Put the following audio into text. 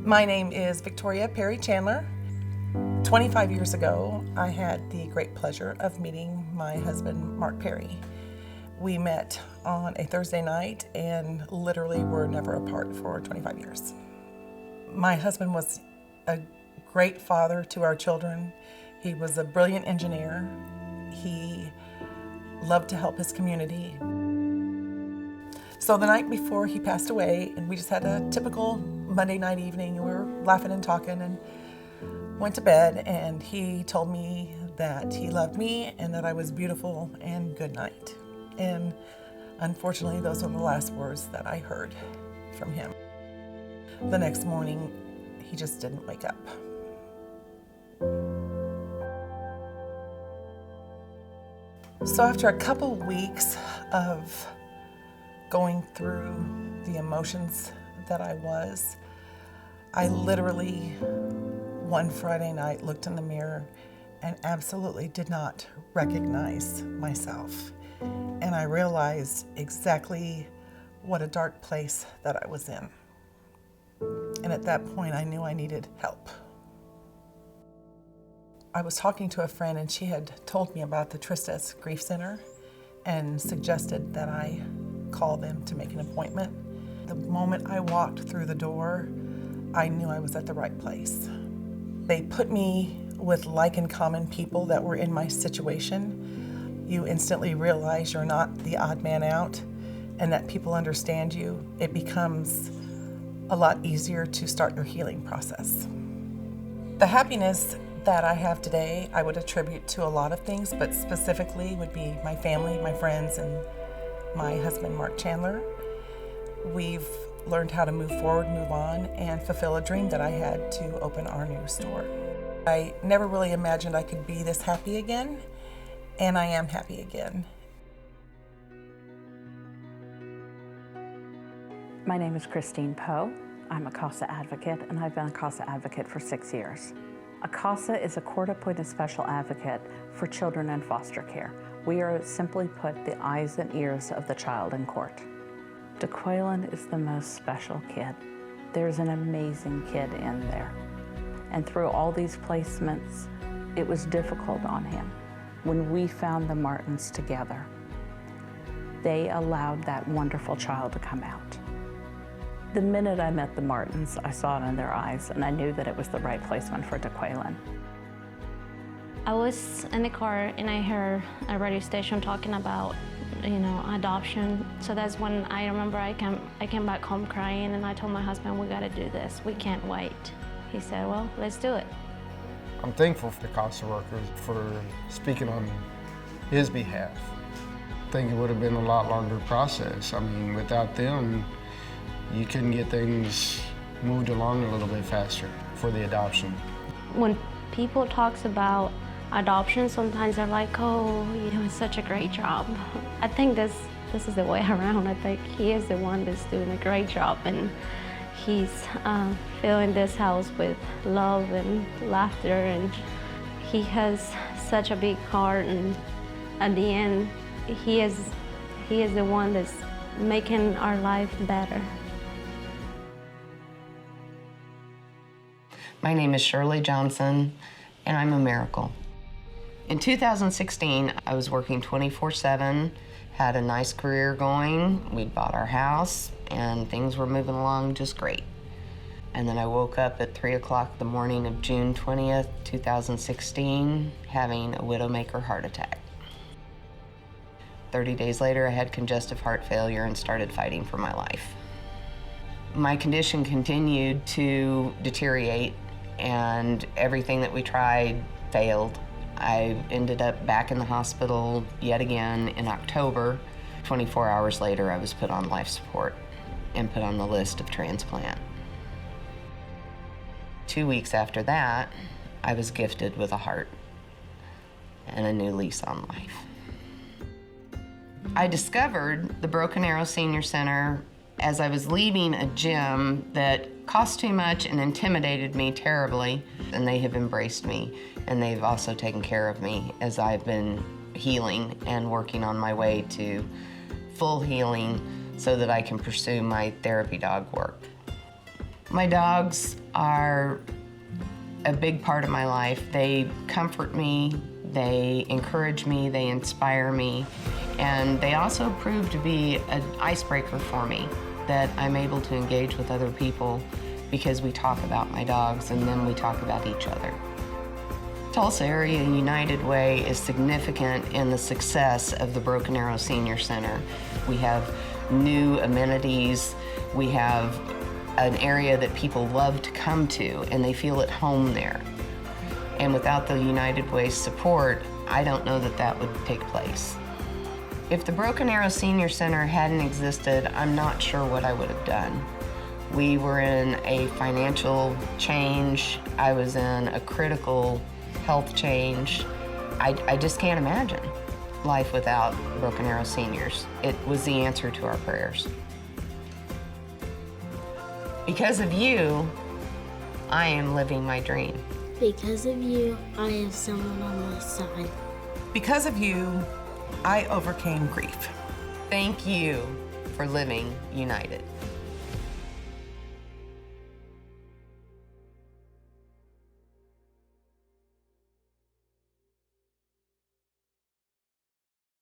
My name is Victoria Perry Chandler. 25 years ago, I had the great pleasure of meeting my husband, Mark Perry. We met on a Thursday night and literally were never apart for 25 years. My husband was a great father to our children. He was a brilliant engineer. He loved to help his community. So the night before he passed away, and we just had a typical Monday night evening, we were laughing and talking and went to bed, and he told me that he loved me and that I was beautiful and good night. And unfortunately, those were the last words that I heard from him. The next morning, he just didn't wake up. So after a couple weeks of going through the emotions that I literally one Friday night looked in the mirror and absolutely did not recognize myself. And I realized exactly what a dark place that I was in. And at that point, I knew I needed help. I was talking to a friend, and she had told me about the Tristesse Grief Center and suggested that I call them to make an appointment. The moment I walked through the door, I knew I was at the right place. They put me with like and common people that were in my situation. You instantly realize you're not the odd man out and that people understand you. It becomes a lot easier to start your healing process. The happiness that I have today, I would attribute to a lot of things, but specifically would be my family, my friends, and my husband, Mark Chandler. We've learned how to move forward, move on, and fulfill a dream that I had to open our new store. I never really imagined I could be this happy again, and I am happy again. My name is Christine Poe. I'm a CASA advocate, and I've been a CASA advocate for 6 years. A CASA is a court-appointed special advocate for children in foster care. We are, simply put, the eyes and ears of the child in court. DeQuaylen is the most special kid. There's an amazing kid in there. And through all these placements, it was difficult on him. When we found the Martins together, they allowed that wonderful child to come out. The minute I met the Martins, I saw it in their eyes, and I knew that it was the right placement for DeQuaylen. I was in the car and I heard a radio station talking about, adoption. So that's when I remember I came back home crying, and I told my husband, we gotta do this. We can't wait. He said, well, let's do it. I'm thankful for the CASA workers for speaking on his behalf. I think it would have been a lot longer process. I mean, without them, you couldn't get things moved along a little bit faster for the adoption. When people talks about adoption, sometimes they're like, oh, you're doing such a great job. I think this is the way around. I think he is the one that's doing a great job, and he's filling this house with love and laughter, and he has such a big heart, and at the end, he is the one that's making our life better. My name is Shirley Johnson, and I'm a miracle. In 2016, I was working 24/7, had a nice career going. We'd bought our house, and things were moving along just great. And then I woke up at 3 o'clock the morning of June 20th, 2016, having a widowmaker heart attack. 30 days later, I had congestive heart failure and started fighting for my life. My condition continued to deteriorate, and everything that we tried failed. I ended up back in the hospital yet again in October. 24 hours later, I was put on life support and put on the list of transplant. 2 weeks after that, I was gifted with a heart and a new lease on life. I discovered the Broken Arrow Senior Center as I was leaving a gym that cost too much and intimidated me terribly, and they have embraced me, and they've also taken care of me as I've been healing and working on my way to full healing so that I can pursue my therapy dog work. My dogs are a big part of my life. They comfort me, they encourage me, they inspire me, and they also prove to be an icebreaker for me, that I'm able to engage with other people because we talk about my dogs and then we talk about each other. Tulsa Area United Way is significant in the success of the Broken Arrow Senior Center. We have new amenities, we have an area that people love to come to and they feel at home there. And without the United Way's support, I don't know that that would take place. If the Broken Arrow Senior Center hadn't existed, I'm not sure what I would have done. We were in a financial change. I was in a critical health change. I just can't imagine life without Broken Arrow Seniors. It was the answer to our prayers. Because of you, I am living my dream. Because of you, I have someone on my side. Because of you, I overcame grief. Thank you for living united.